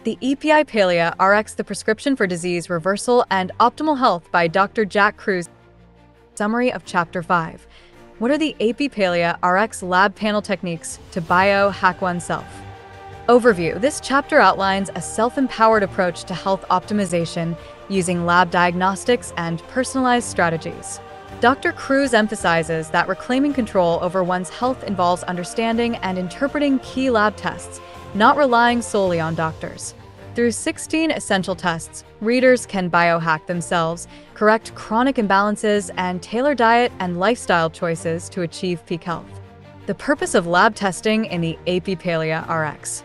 The EPI-PALEO RX, the Prescription for Disease Reversal and Optimal Health by Dr. Jack Kruse. Summary of Chapter 5. What are the EPI-PALEO RX lab panel techniques to biohack oneself? Overview. This chapter outlines a self-empowered approach to health optimization using lab diagnostics and personalized strategies. Dr. Kruse emphasizes that reclaiming control over one's health involves understanding and interpreting key lab tests, not relying solely on doctors. Through 16 essential tests, readers can biohack themselves, correct chronic imbalances, and tailor diet and lifestyle choices to achieve peak health. The purpose of lab testing in the EPI-PALEO RX.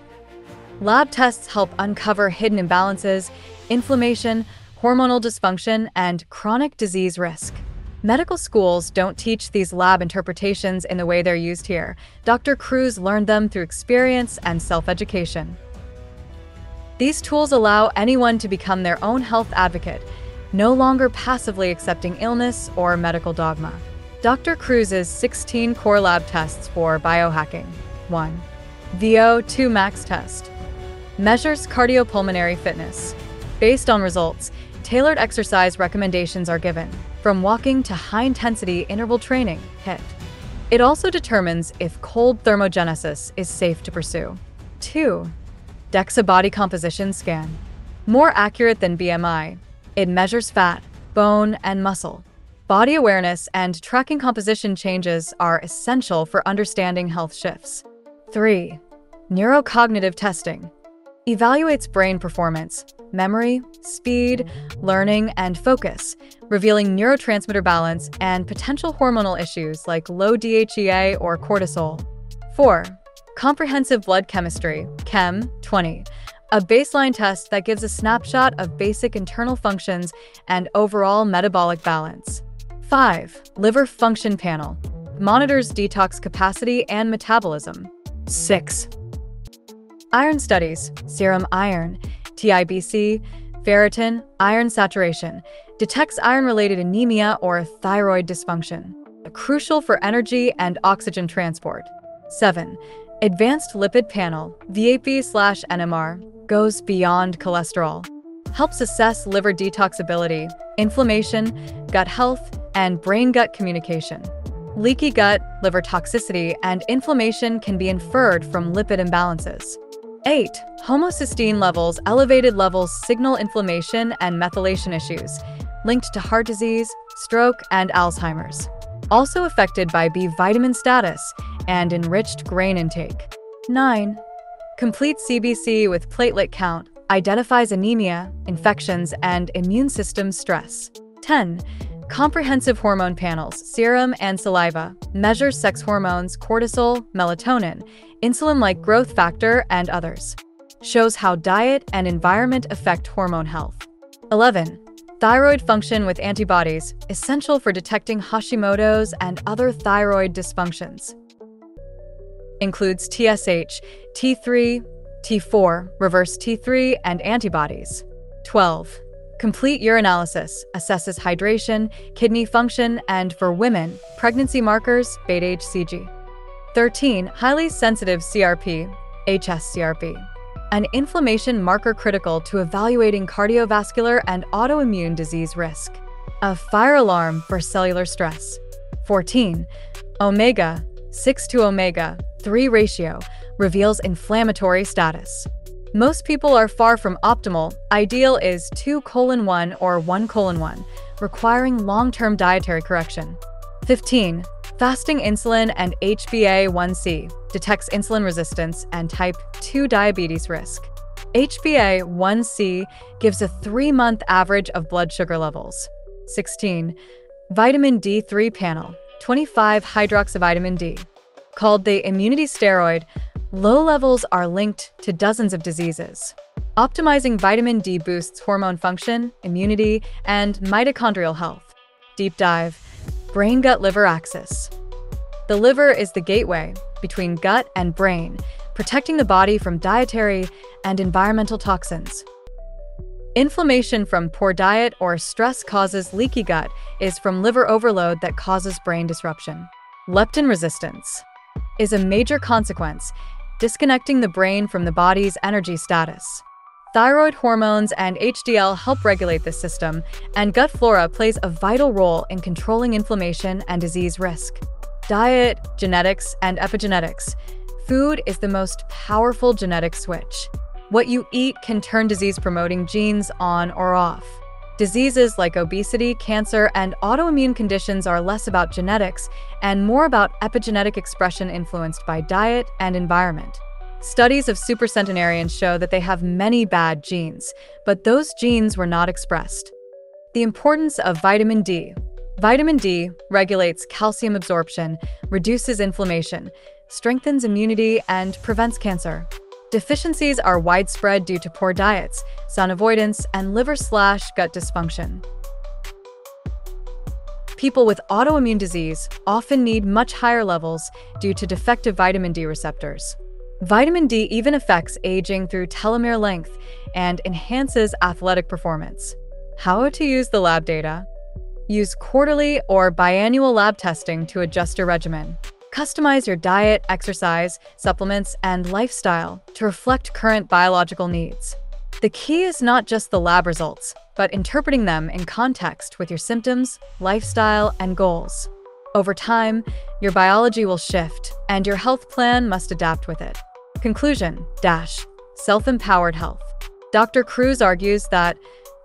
Lab tests help uncover hidden imbalances, inflammation, hormonal dysfunction, and chronic disease risk. Medical schools don't teach these lab interpretations in the way they're used here. Dr. Kruse learned them through experience and self-education. These tools allow anyone to become their own health advocate, no longer passively accepting illness or medical dogma. Dr. Kruse's 16 core lab tests for biohacking. 1. VO2 Max Test. Measures cardiopulmonary fitness. Based on results, tailored exercise recommendations are given, from walking to high-intensity interval training, HIIT. It also determines if cold thermogenesis is safe to pursue. 2. DEXA Body Composition Scan. More accurate than BMI, it measures fat, bone, and muscle. Body awareness and tracking composition changes are essential for understanding health shifts. 3. Neurocognitive Testing. Evaluates brain performance, memory, speed, learning, and focus, revealing neurotransmitter balance and potential hormonal issues like low DHEA or cortisol. 4. Comprehensive Blood Chemistry, Chem 20, a baseline test that gives a snapshot of basic internal functions and overall metabolic balance. 5. Liver Function Panel, monitors detox capacity and metabolism. 6. Iron Studies, Serum Iron, TIBC, Ferritin, iron saturation, detects iron-related anemia or thyroid dysfunction, crucial for energy and oxygen transport. 7. Advanced Lipid Panel, VAP/NMR, goes beyond cholesterol, helps assess liver detoxability, inflammation, gut health, and brain-gut communication. Leaky gut, liver toxicity, and inflammation can be inferred from lipid imbalances. 8. Homocysteine levels, elevated levels signal inflammation and methylation issues, linked to heart disease, stroke, and Alzheimer's. Also affected by B vitamin status and enriched grain intake. 9. Complete CBC with platelet count, identifies anemia, infections, and immune system stress. 10. Comprehensive Hormone Panels, Serum and Saliva, measures sex hormones, cortisol, melatonin, insulin-like growth factor, and others. Shows how diet and environment affect hormone health. 11. Thyroid function with antibodies, essential for detecting Hashimoto's and other thyroid dysfunctions. Includes TSH, T3, T4, reverse T3, and antibodies. 12. Complete Urinalysis, assesses hydration, kidney function, and for women, pregnancy markers, beta-HCG. 13. Highly Sensitive CRP, HSCRP, an inflammation marker critical to evaluating cardiovascular and autoimmune disease risk. A fire alarm for cellular stress. 14. Omega, 6 to omega 3 ratio, reveals inflammatory status. Most people are far from optimal. Ideal is 2:1 or 1:1, requiring long-term dietary correction. 15. Fasting insulin and HbA1c, detects insulin resistance and type 2 diabetes risk. HbA1c gives a 3-month average of blood sugar levels. 16. Vitamin D3 Panel, 25-hydroxyvitamin D. Called the immunity steroid, low levels are linked to dozens of diseases. Optimizing vitamin D boosts hormone function, immunity, and mitochondrial health. Deep dive. Brain-gut-liver axis. The liver is the gateway between gut and brain, protecting the body from dietary and environmental toxins. Inflammation from poor diet or stress causes leaky gut is from liver overload that causes brain disruption. Leptin resistance is a major consequence, disconnecting the brain from the body's energy status. Thyroid hormones and HDL help regulate this system, and gut flora plays a vital role in controlling inflammation and disease risk. Diet, genetics, and epigenetics. Food is the most powerful genetic switch. What you eat can turn disease-promoting genes on or off. Diseases like obesity, cancer, and autoimmune conditions are less about genetics and more about epigenetic expression influenced by diet and environment. Studies of supercentenarians show that they have many bad genes, but those genes were not expressed. The importance of vitamin D. Vitamin D regulates calcium absorption, reduces inflammation, strengthens immunity, and prevents cancer. Deficiencies are widespread due to poor diets, sun avoidance, and liver/gut dysfunction. People with autoimmune disease often need much higher levels due to defective vitamin D receptors. Vitamin D even affects aging through telomere length and enhances athletic performance. How to use the lab data? Use quarterly or biannual lab testing to adjust your regimen. Customize your diet, exercise, supplements, and lifestyle to reflect current biological needs. The key is not just the lab results, but interpreting them in context with your symptoms, lifestyle, and goals. Over time, your biology will shift, and your health plan must adapt with it. Conclusion: self-empowered health. Dr. Kruse argues that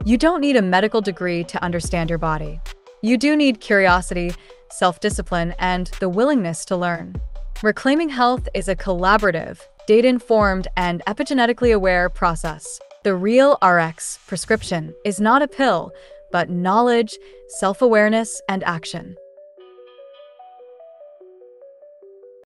you don't need a medical degree to understand your body. You do need curiosity, self-discipline, and the willingness to learn. Reclaiming health is a collaborative, data-informed, and epigenetically aware process. The real RX prescription is not a pill, but knowledge, self-awareness, and action.